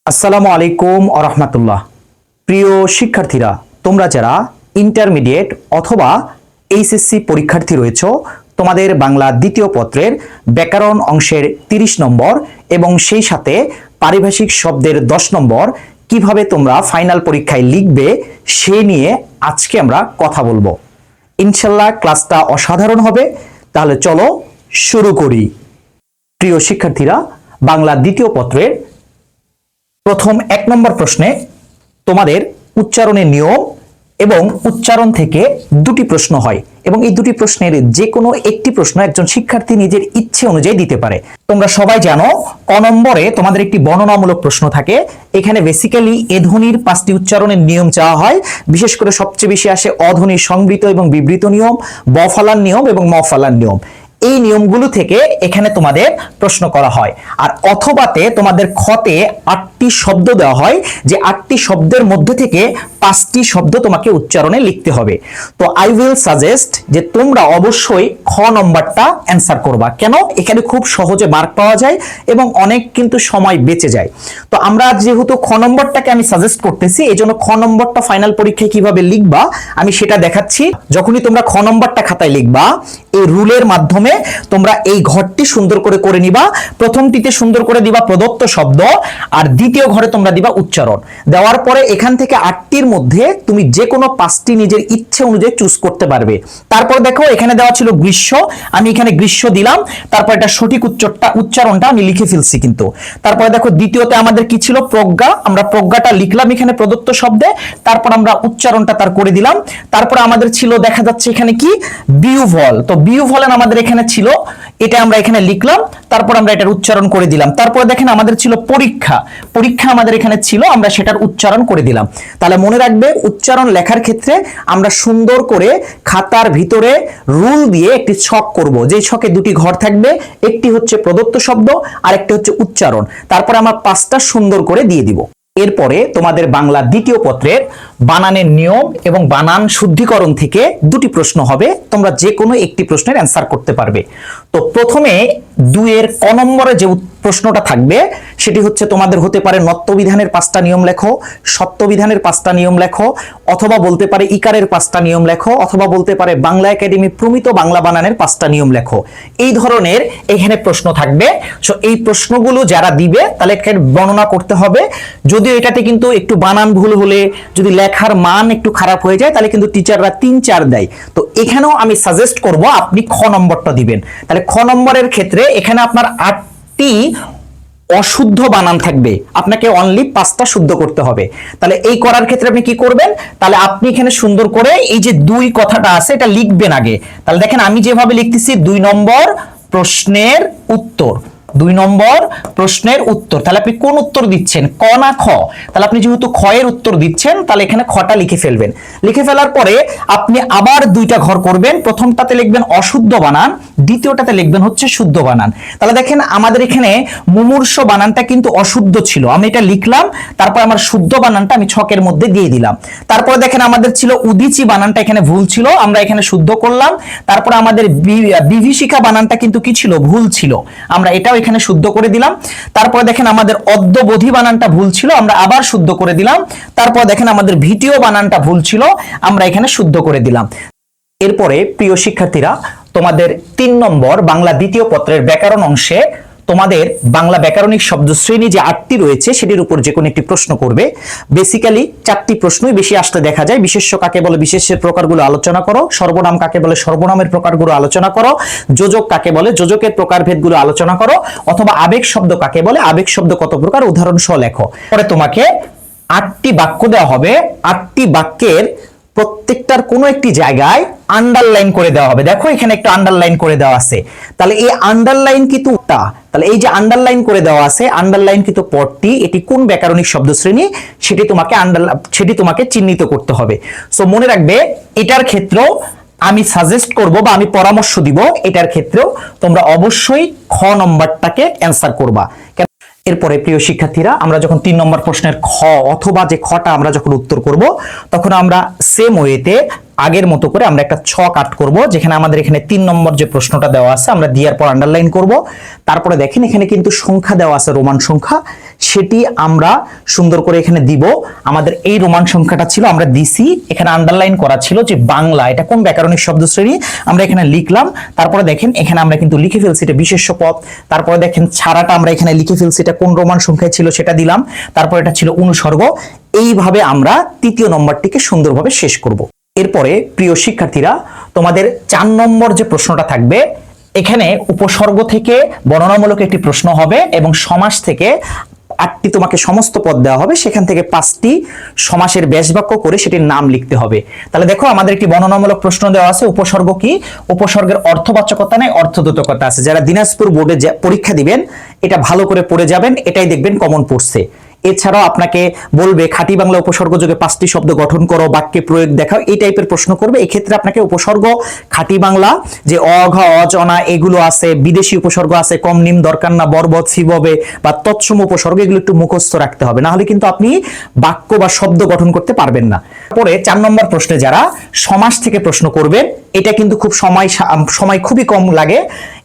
আসসালামু আলাইকুম আরহামাতুল্লাহ। প্রিয় শিক্ষার্থীরা, তোমরা যারা ইন্টারমিডিয়েট অথবা এইচএসসি পরীক্ষার্থী রয়েছ, তোমাদের বাংলা দ্বিতীয় পত্রের ব্যাকরণ অংশের 30 নম্বর এবং সেই সাথে পারিভাষিক শব্দের 10 নম্বর কিভাবে তোমরা ফাইনাল পরীক্ষায় লিখবে সে নিয়ে আজকে আমরা কথা বলবো। ইনশাল্লাহ ক্লাসটা অসাধারণ হবে। তাহলে চলো শুরু করি। প্রিয় শিক্ষার্থীরা, বাংলা দ্বিতীয় পত্রের প্রথম 1 নম্বর প্রশ্নে তোমাদের উচ্চারণের নিয়ম এবং উচ্চারণ থেকে দুটি প্রশ্ন হয় এবং এই দুটি প্রশ্নের যে কোনো একটি প্রশ্ন একজন শিক্ষার্থী নিজের ইচ্ছে অনুযায়ী দিতে পারে। তোমরা সবাই জানো, ক নম্বরে তোমাদের একটি বর্ণনামূলক প্রশ্ন থাকে। এখানে বেসিক্যালি এ ধ্বনির 5টি উচ্চারণের নিয়ম চাওয়া হয়। বিশেষ করে সবচেয়ে বেশি আসে অধ্বনির সংবৃত এবং বিবৃত নিয়ম, ব ফলার নিয়ম এবং ম ফলার নিয়ম। এই নিয়মগুলো থেকে এখানে তোমাদের প্রশ্ন করা হয়। আর অথবাতে তোমাদের খতে 8টি শব্দ দেওয়া হয়, যে 8টি শব্দের মধ্যে থেকে 5টি শব্দ তোমাকে উচ্চারণে লিখতে হবে। তো আই উইল সাজেস্ট যে তোমরা অবশ্যই খ নম্বরটা অ্যান্সার করবা। কেন? এখানে খুব সহজে মার্ক পাওয়া যায় এবং অনেক কিন্তু সময় বেঁচে যায়। তো আমরা যেহেতু খ নম্বরটাকে আমি সাজেস্ট করতেছি, এই জন্য খ নম্বরটা ফাইনাল পরীক্ষায় কিভাবে লিখবা আমি সেটা দেখাচ্ছি। যখনই তোমরা খ নম্বরটা খাতায় লিখবা, এই রুলের মাধ্যমে তোমরা এই ঘরটি সুন্দর করে নিবা। প্রথমটিতে সুন্দর করে দিবা প্রদত্ত শব্দ, আর দ্বিতীয় ঘরে তোমরা দিবা উচ্চারণ। দেওয়ার পরে এখান থেকে 8টির মধ্যে তুমি যে কোনো 5টি নিজের ইচ্ছে অনুযায়ী চুজ করতে পারবে। তারপর দেখো, এখানে দেওয়া ছিল গ্রীষ্ম, আমি এখানে গ্রীষ্ম দিলাম। তারপর এটা সঠিক উচ্চারণটা আমি লিখে ফেলছি কিন্তু। তারপরে দেখো, দ্বিতীয়তে আমাদের কি ছিল? প্রজ্ঞা। আমরা প্রজ্ঞাটা লিখলাম এখানে প্রদত্ত শব্দে, তারপর আমরা উচ্চারণটা তার করে দিলাম। তারপর আমাদের ছিল, দেখা যাচ্ছে এখানে কি, বিউভল। তো বিউভলেন আমাদের এখানে ছিল, এটা আমরা এখানে লিখলাম, তারপর আমরা এটার উচ্চারণ করে দিলাম। তারপরে দেখেন আমাদের ছিল পরীক্ষা, পরীক্ষা আমাদের এখানে ছিল, আমরা সেটার উচ্চারণ করে দিলাম। তাহলে মনে রাখবে, উচ্চারণ লেখার ক্ষেত্রে আমরা সুন্দর করে খাতার ভিতরে রুল দিয়ে একটি ছক করব, যেই ছকে দুটি ঘর থাকবে, একটি হচ্ছে প্রদত্ত শব্দ আর একটি হচ্ছে উচ্চারণ। তারপরে আমরা 5টা সুন্দর করে দিয়ে দিব। এরপরে তোমাদের বাংলা দ্বিতীয় পত্রের বানানের নিয়ম এবং বানান শুদ্ধিকরণ থেকে দুটি প্রশ্ন হবে। তোমরা যে কোনো একটি প্রশ্নের অ্যান্সার করতে পারবে। তো প্রথমে 2-এর ক নম্বরে যে প্রশ্নটা থাকবে সেটি হচ্ছে, তোমাদের হতে পারে নত্যবিধানের 5টা নিয়ম লেখো, সত্যবিধানের 5টা নিয়ম লেখো, অথবা বলতে পারে ইকারের 5টা নিয়ম লেখো, অথবা বলতে পারে বাংলা একাডেমি প্রমিত বাংলা বানানের 5টা নিয়ম লেখো। এই ধরনের এখানে প্রশ্ন থাকবে। সো এই প্রশ্নগুলো যারা দিবে তাহলে বর্ণনা করতে হবে। যদিও এটাতে কিন্তু একটু বানান ভুল হলে, যদি লেখার মান একটু খারাপ হয়ে যায়, তাহলে কিন্তু টিচাররা 3-4 দেয়। তো এখানেও আমি সাজেস্ট করব আপনি খ নম্বরটা দিবেন। তাহলে খ নম্বরের ক্ষেত্রে এখানে আপনার 8টি অশুদ্ধ বানান থাকবে, আপনাকে অনলি 5টা শুদ্ধ করতে হবে। তাহলে এই করার ক্ষেত্রে আপনি কি করবেন? তাহলে আপনি এখানে সুন্দর করে এই যে 2 কথাটা আছে এটা লিখবেন আগে। তাহলে দেখেন আমি যেভাবে লিখতেছি, 2 নম্বর প্রশ্নের উত্তর, 2 নম্বর প্রশ্নের উত্তর। তাহলে আপনি কোন উত্তর দিচ্ছেন, ক না খ? তাহলে আপনি যেহেতু খ এর উত্তর দিচ্ছেন, তাহলে এখানে খটা লিখে ফেলবেন। লিখে ফেলার পরে আপনি আবার 2টা ঘর করবেন। প্রথমটাতে লিখবেন অশুদ্ধ বানান, দ্বিতীয়টাতে লিখবেন হচ্ছে শুদ্ধ বানান। তাহলে দেখেন আমাদের এখানে মুমূর্ষ বানানটা কিন্তু অশুদ্ধ ছিল, আমি এটা লিখলাম। তারপর আমার শুদ্ধ বানানটা আমি ছকের মধ্যে দিয়ে দিলাম। তারপরে দেখেন আমাদের ছিল উদিচি বানানটা এখানে ভুল ছিল, আমরা এখানে শুদ্ধ করলাম। তারপর আমাদের বিভীষিকা বানানটা কিন্তু কি ছিল? ভুল ছিল, আমরা এটাও এখানে শুদ্ধ করে দিলাম। তারপরে দেখেন আমাদের অদ্যবোধি বানানটা ভুল ছিল, আমরা আবার শুদ্ধ করে দিলাম। তারপর দেখেন আমাদের ভিটিও বানানটা ভুল ছিল, আমরা এখানে শুদ্ধ করে দিলাম। এরপরে প্রিয় শিক্ষার্থীরা, তোমাদের 3 নম্বর বাংলা দ্বিতীয় পত্রের ব্যাকরণ অংশে তোমাদের বাংলা ব্যাকরণিক শব্দ শ্রেণী যে 8টি রয়েছে সেটির উপর যে কোনো একটি প্রশ্ন করবে। বেসিক্যালি 4টি প্রশ্নই বেশি আসতে দেখা যায়। বিশেষ্য কাকে বলে, বিশেষ্যের প্রকারগুলো আলোচনা করো। সর্বনাম কাকে বলে, সর্বনামের প্রকারগুলো আলোচনা করো। যোজক কাকে বলে, যোজকের প্রকারভেদগুলো আলোচনা করো। অথবা আবেগ শব্দ কাকে বলে, আবেগ শব্দ কত প্রকার, উদাহরণ সহ লেখো। পরে তোমাকে 8টি বাক্য দেওয়া হবে। 8টি বাক্যের প্রত্যেকটার কোনো একটি জায়গায় আন্ডারলাইন করে দেওয়া হবে। দেখো এখানে একটা আন্ডারলাইন করে দেওয়া আছে। তাহলে এই আন্ডারলাইন কিন্তু তাহলে এই যে আন্ডারলাইন করে দেওয়া আছে, আন্ডারলাইন কিন্তু পদটি এটি কোন ব্যাকরণিক শব্দ শ্রেণী সেটি তোমাকে চিহ্নিত করতে হবে। সো মনে রাখবে, এটার ক্ষেত্রেও আমি সাজেস্ট করব বা আমি পরামর্শ দিব, এটার ক্ষেত্রেও তোমরা অবশ্যই খ নম্বরটাকে অ্যান্সার করবা। এরপরে প্রিয় শিক্ষার্থীরা, আমরা যখন 3 নম্বর প্রশ্নের খ অথবা যে খটা আমরা যখন উত্তর করব, তখন আমরা সেম ওয়েতে আগের মতো করে আমরা একটা ছক আট করব, যেখানে আমাদের এখানে 3 নম্বর যে প্রশ্নটা দেওয়া আছে আমরা দেওয়ার পর আন্ডারলাইন করব। তারপরে দেখেন এখানে কিন্তু সংখ্যা দেওয়া আছে, রোমান সংখ্যা, সেটি আমরা সুন্দর করে এখানে দিব। আমাদের এই রোমান সংখ্যাটা ছিল, আমরা দিছি, এখানে আন্ডারলাইন করা ছিল যে বাংলা, এটা কোন ব্যাকরণিক শব্দ শ্রেণী, আমরা এখানে লিখলাম। তারপরে দেখেন এখানে আমরা কিন্তু লিখে ফেলছি এটা বিশেষ্য পদ। তারপরে দেখেন ছাড়াটা আমরা এখানে লিখে ফেলছি, এটা কোন রোমান সংখ্যায় ছিল সেটা দিলাম। তারপর এটা ছিল অনুসর্গ। এইভাবে আমরা 3য় নম্বরটিকে সুন্দরভাবে শেষ করব। এরপরে প্রিয় শিক্ষার্থীরা, তোমাদের 4 নম্বর যে প্রশ্নটা থাকবে, এখানে উপসর্গ থেকে বর্ণনামূলক একটি প্রশ্ন হবে এবং সমাস থেকে 8টি তোমাকে সমস্ত পদ দেওয়া হবে, সেখান থেকে 5টি সমাসের ব্যাসবাক্য করে সেটির নাম লিখতে হবে। তাহলে দেখো আমাদের একটি বর্ণনামূলক প্রশ্ন দেওয়া আছে, উপসর্গ কি? উপসর্গের অর্থবাচকতা নেই, অর্থদ্যোতকতা আছে। যারা দিনাজপুর বোর্ডে পরীক্ষা দিবেন এটা ভালো করে পড়ে যাবেন, এটাই দেখবেন কমন পড়ছে। এছাড়াও আপনাকে বলবে খাঁটি বাংলা উপসর্গ যোগে 5টি শব্দ গঠন করো, বাক্যে প্রয়োগ দেখাও, এই টাইপের প্রশ্ন করবে। এক্ষেত্রে আপনাকে উপসর্গ খাঁটি বাংলা যে অ ঘ অজ অনা এগুলো আছে, বিদেশি উপসর্গ আছে, কম নিম দরকার না, বরবৎ সিববে বা তৎসম উপসর্গ, এগুলো একটু মুখস্থ রাখতে হবে, না হলে কিন্তু আপনি বাক্য বা শব্দ গঠন করতে পারবেন না। পরে 4 নম্বর প্রশ্নে যারা সমাস থেকে প্রশ্ন করবেন, এটা কিন্তু খুব সময় খুবই কম লাগে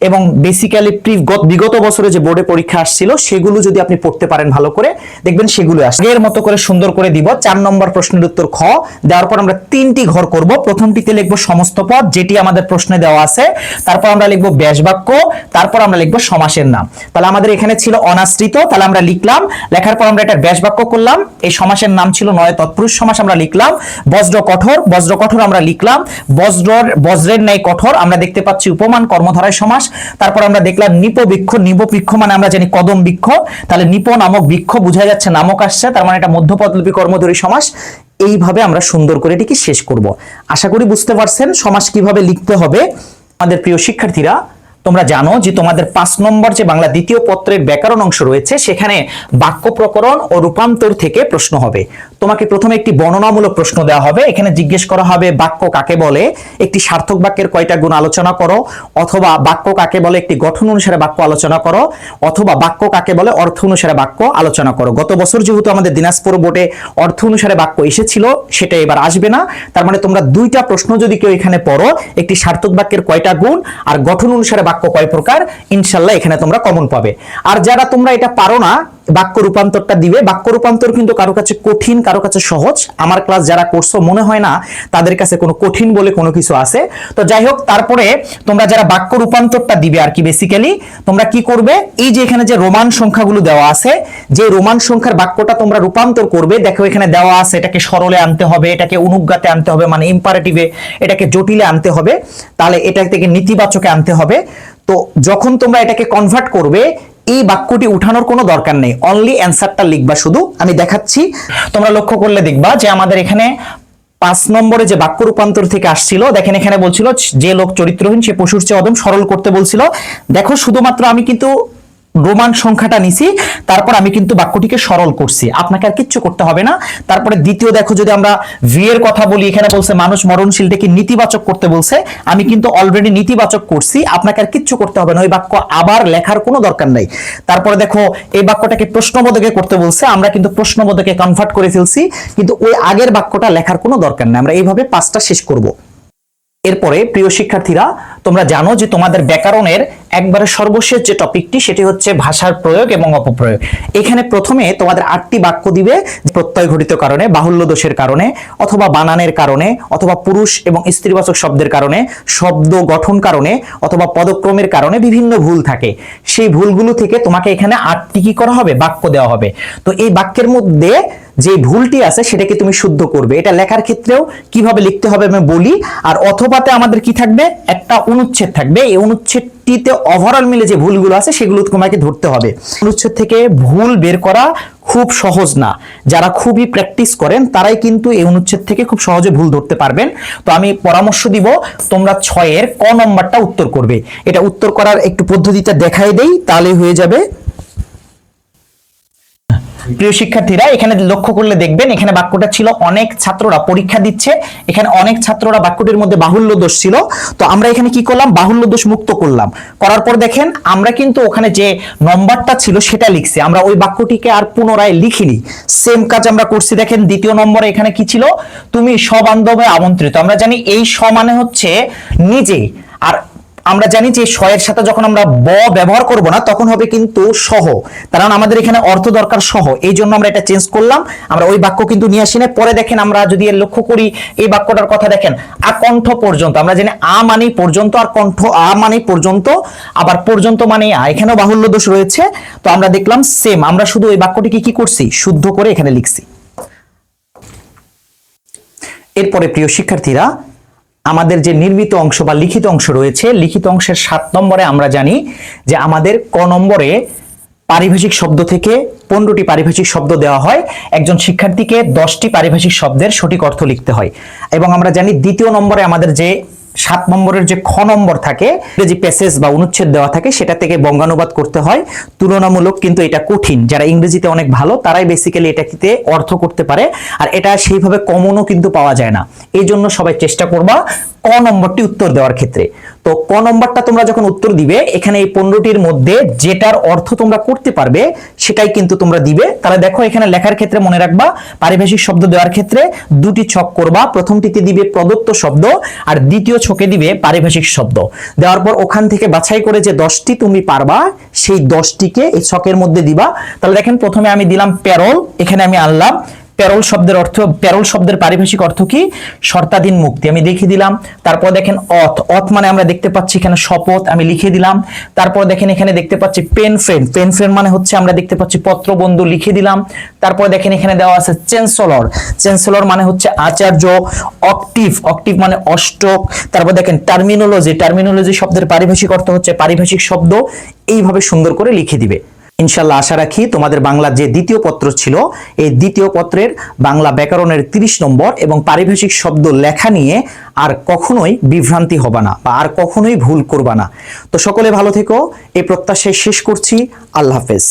এবং বেসিক্যালি বিগত বছরে যে বোর্ডে পরীক্ষা আসছিল সেগুলো যদি আপনি পড়তে পারেন ভালো করে, দেখবেন সেগুলো আসবে। এর মতো করে সুন্দর করে দিব। 4 নম্বর প্রশ্নের উত্তর খ দেওয়ার পর আমরা 3টি ঘর করব। প্রথমটিতে লিখব সমস্ত পদ, যেটি আমাদের প্রশ্নে দেওয়া আছে। তারপর আমরা লিখব ব্যাসবাক্য, তারপর আমরা লিখব সমাসের নাম। তাহলে আমাদের এখানে ছিল অনাশ্রিত, তাহলে আমরা লিখলাম, লেখার পর আমরা এটা ব্যাসবাক্য করলাম। এই সমাসের নাম ছিল নয় তৎপুরুষ সমাস, আমরা লিখলাম। বজ্র কঠোর, বজ্র কঠোর আমরা লিখলাম। বজ্রের ন্যায় কঠোর আমরা দেখতে পাচ্ছি উপমান কর্মধারয় সমাস। তারপর আমরা দেখলাম নিপবৃক্ষ, নিপবৃক্ষ মানে আমরা জানি কদম বৃক্ষ, তাহলে নিপ নামক বৃক্ষ বোঝা যাচ্ছে নামক আসছে, তার মানে এটা মধ্যপদলোপী কর্মধারী সমাস। এইভাবে আমরা সুন্দর করে এটিকে শেষ করব। আশা করি বুঝতে পারছেন সমাস কিভাবে লিখতে হবে। আমাদের প্রিয় শিক্ষার্থীরা, তোমরা জানো যে তোমাদের 5 নম্বর যে বাংলা দ্বিতীয় পত্রের ব্যাকরণ অংশ রয়েছে, সেখানে বাক্য প্রকরণ ও রূপান্তর থেকে প্রশ্ন হবে। তোমাকে প্রথমে একটি বর্ণনামূলক প্রশ্ন দেওয়া হবে, এখানে জিজ্ঞেস করা হবে বাক্য কাকে বলে, একটি সার্থক বাক্যের কয়টা গুণ আলোচনা করো, অথবা বাক্য কাকে বলে একটি গঠন অনুসারে বাক্য আলোচনা করো, অথবা বাক্য কাকে বলে অর্থ অনুসারে বাক্য আলোচনা করো। গত বছর যেহেতু আমাদের দিনাজপুর বোর্ডে অর্থ অনুসারে বাক্য এসেছিল, সেটা এবার আসবে না। তার মানে তোমরা 2টা প্রশ্ন যদি কেউ এখানে পড়ো, একটি সার্থক বাক্যের কয়টা গুণ আর গঠন অনুসারে বাক্য কয় প্রকার, ইনশাআল্লাহ এখানে তোমরা কমন পাবে। আর যারা তোমরা এটা পারো না, বাক্য রূপান্তরটা দিবে। বাক্য রূপান্তর কিন্তু কারো কাছে কঠিন, কারো কাছে সহজ। আমার ক্লাস যারা করছো মনে হয় না তাদের কাছে কোনো কঠিন বলে কোনো কিছু আছে। তো যাই হোক, তারপরে তোমরা যারা বাক্য রূপান্তরটা দিবে আর কি, বেসিক্যালি তোমরা কি করবে, এই যে এখানে যে রোমান সংখ্যাগুলো দেওয়া আছে, যে রোমান সংখ্যার বাক্যটা তোমরা রূপান্তর করবে, দেখো এখানে দেওয়া আছে এটাকে সরলে আনতে হবে, এটাকে অনুজ্ঞাতে আনতে হবে মানে ইম্পারেটিভে, এটাকে জটিলে আনতে হবে, তাহলে এটা থেকে নেতিবাচকে আনতে হবে। তো যখন তোমরা এটাকে কনভার্ট করবে, এই বাক্যটি উঠানোর কোনো দরকার নেই, অনলি অ্যান্সারটা লিখবা শুধু। আমি দেখাচ্ছি, তোমরা লক্ষ্য করলে দেখবা যে আমাদের এখানে 5 নম্বরে যে বাক্য রূপান্তর থেকে আসছিল, দেখেন এখানে বলছিল যে লোক চরিত্রহীন সে পশুর চেয়ে অদম, সরল করতে বলছিল। দেখো শুধুমাত্র আমি কিন্তু রোমান সংখ্যাটা নিছি, তারপর আমি কিন্তু বাক্যটিকে সরল করছি, আপনাকে আর কিচ্ছু করতে হবে না। তারপরে দ্বিতীয় দেখো, যদি আমরা ভি এর কথা বলি, এখানে বলছে মানুষ মরণশীলটাকে নেতিবাচক করতে বলছে, আমি কিন্তু অলরেডি নেতিবাচক করছি, আপনাকে আর কিচ্ছু করতে হবে না, ওই বাক্য আবার লেখার কোনো দরকার নাই। তারপরে দেখো এই বাক্যটাকে প্রশ্নবোধকে করতে বলছে, আমরা কিন্তু প্রশ্নবোধকে কনভার্ট করে ফেলছি, কিন্তু ওই আগের বাক্যটা লেখার কোনো দরকার নেই। আমরা এইভাবে 5টা শেষ করব। এরপরে প্রিয় শিক্ষার্থীরা, তোমরা জানো যে তোমাদের ব্যাকরণের একবারে সর্বশেষ যে টপিকটি, সেটি হচ্ছে ভাষার প্রয়োগ এবং অপপ্রয়োগ। এখানে প্রথমে তোমাদের 8টি বাক্য দিবে, প্রত্যয় ঘটিত কারণে, বাহুল্য দোষের কারণে, অথবা বানানের কারণে, অথবা পুরুষ এবং স্ত্রীবাচক শব্দের কারণে, শব্দ গঠন কারণে, অথবা পদক্রমের কারণে বিভিন্ন ভুল থাকে। সেই ভুলগুলো থেকে তোমাকে এখানে 8টি কি করা হবে, বাক্য দেওয়া হবে। তো এই বাক্যের মধ্যে যে ভুলটি আছে সেটাকে তুমি শুদ্ধ করবে। এটা লেখার ক্ষেত্রেও কিভাবে লিখতে হবে আমি বলি। আর অথবাতে আমাদের কি থাকবে, একটা অনুচ্ছেদ থাকবে, এই অনুচ্ছেদটিতে ওভারঅল মিলে যে ভুলগুলো আছে সেগুলো তোমাকে ধরতে হবে। অনুচ্ছেদ থেকে ভুল বের করা খুব সহজ না, যারা খুবই প্র্যাকটিস করেন তারাই কিন্তু এই অনুচ্ছেদ থেকে খুব সহজে ভুল ধরতে পারবেন। তো আমি পরামর্শ দিব, তোমরা 6 এর ক নম্বরটা উত্তর করবে। এটা উত্তর করার একটু পদ্ধতিটা দেখাই দেই, তাহলে হয়ে যাবে। প্রিয় শিক্ষার্থীরা, এখানে লক্ষ্য করলে দেখবেন এখানে বাক্যটা ছিল অনেক ছাত্ররা পরীক্ষা দিচ্ছে, এখানে অনেক ছাত্ররা বাক্যটির মধ্যে বাহুল্য দোষ ছিল। তো আমরা এখানে কি করলাম, বাহুল্য দোষ মুক্ত করলাম। করার পর দেখেন আমরা কিন্তু ওখানে যে নম্বরটা ছিল সেটা লিখছি, আমরা ওই বাক্যটিকে আর পুনরায় লিখিনি, সেম কাজ আমরা করছি। দেখেন দ্বিতীয় নম্বরে এখানে কি ছিল, তুমি সবান্ধবে আমন্ত্রিত। আমরা জানি এই স মানে হচ্ছে নিজে, আর আমরা জানি যে স এর সাথে যখন আমরা ব ব্যবহার করব না তখন হবে কিন্তু সহ, কারণ আমাদের এখানে অর্থ দরকার সহ, এই জন্য আমরা এটা চেঞ্জ করলাম। আমরা ওই বাক্য কিন্তু নিয়ে আসি না। পরে দেখেন আমরা যদি এর লক্ষ্য করি এই বাক্যটার কথা দেখেন, আকণ্ঠ পর্যন্ত। আমরা জানি আ মানে পর্যন্ত, আর কণ্ঠ আ মানে পর্যন্ত, আবার পর্যন্ত মানে আ, এখানেও বাহুল্য দোষ রয়েছে। তো আমরা দেখলাম সেম, আমরা শুধু ওই বাক্যটিকে কি করছি, শুদ্ধ করে এখানে লিখছি। এরপরে প্রিয় শিক্ষার্থীরা, আমাদের যে নির্মিত অংশ বা লিখিত অংশ রয়েছে, লিখিত অংশের 7 নম্বরে আমরা জানি যে আমাদের ক নম্বরে পারিভাষিক শব্দ থেকে 15টি পারিভাষিক শব্দ দেওয়া হয়। একজন শিক্ষার্থীকে 10টি পারিভাষিক শব্দের সঠিক অর্থ লিখতে হয়। এবং আমরা জানি দ্বিতীয় নম্বরে আমাদের যে 7 নম্বরের যে খ নম্বর থাকে, যে প্যাসেজ বা অনুচ্ছেদ দেওয়া থাকে সেটা থেকে বঙ্গানুবাদ করতে হয়। তুলনামূলক কিন্তু এটা কঠিন, যারা ইংরেজিতে অনেক ভালো তারাই বেসিক্যালি এটাকে অর্থ করতে পারে, আর এটা সেইভাবে কমনও কিন্তু পাওয়া যায় না। এই জন্য সবাই চেষ্টা করবা ক নম্বরটি উত্তর দেওয়ার ক্ষেত্রে। তো ক নম্বরটা তোমরা যখন উত্তর দিবে, এখানে এই 15টির মধ্যে যেটার অর্থ তোমরা করতে পারবে সেটাই কিন্তু তোমরা দিবে। তাহলে দেখো এখানে লেখার ক্ষেত্রে মনে রাখবা, পারিভাষিক শব্দ দেওয়ার ক্ষেত্রে দুটি ছক করবা, প্রথমটিতে দিবে প্রদত্ত শব্দ আর দ্বিতীয় ছকে দিবে পারিভাষিক শব্দ। দেওয়ার পর ওখান থেকে বাছাই করে যে 10টি তুমি পারবা সেই 10টিকে এই ছকের মধ্যে দিবা। তাহলে দেখেন প্রথমে আমি দিলাম প্যারোল, এখানে আমি আনলাম প্যারোল শব্দের অর্থ, প্যারোল শব্দের পারিভাষিক অর্থ কি, শর্তাধীন মুক্তি, আমি লিখে দিলাম। তারপর দেখেন অথ, অথ মানে আমরা দেখতে পাচ্ছি এখানে শপথ, আমি লিখে দিলাম। তারপর দেখেন এখানে দেখতে পাচ্ছি পেন ফ্রেন্ড, পেন ফ্রেন্ড মানে হচ্ছে আমরা দেখতে পাচ্ছি পত্রবন্ধু, লিখে দিলাম। তারপর দেখেন এখানে দেওয়া আছে চ্যান্সেলর, চ্যান্সেলর মানে হচ্ছে আচার্য। অক্টিভ, অক্টিভ মানে অষ্টক। তারপর দেখেন টার্মিনোলজি, টার্মিনোলজি শব্দের পারিভাষিক অর্থ হচ্ছে পারিভাষিক শব্দ। এইভাবে সুন্দর করে লিখে দিবে। ইনশাল্লাহ আশা রাখি তোমাদের বাংলার যে দ্বিতীয় পত্র ছিল, এই দ্বিতীয় পত্রের বাংলা ব্যাকরণের 30 নম্বর এবং পারিভাষিক শব্দ লেখা নিয়ে আর কখনোই বিভ্রান্তি হবে না বা আর কখনোই ভুল করবা না। তো সকলে ভালো থেকো, এই প্রত্যাশায় শেষ করছি। আল্লাহ হাফেজ।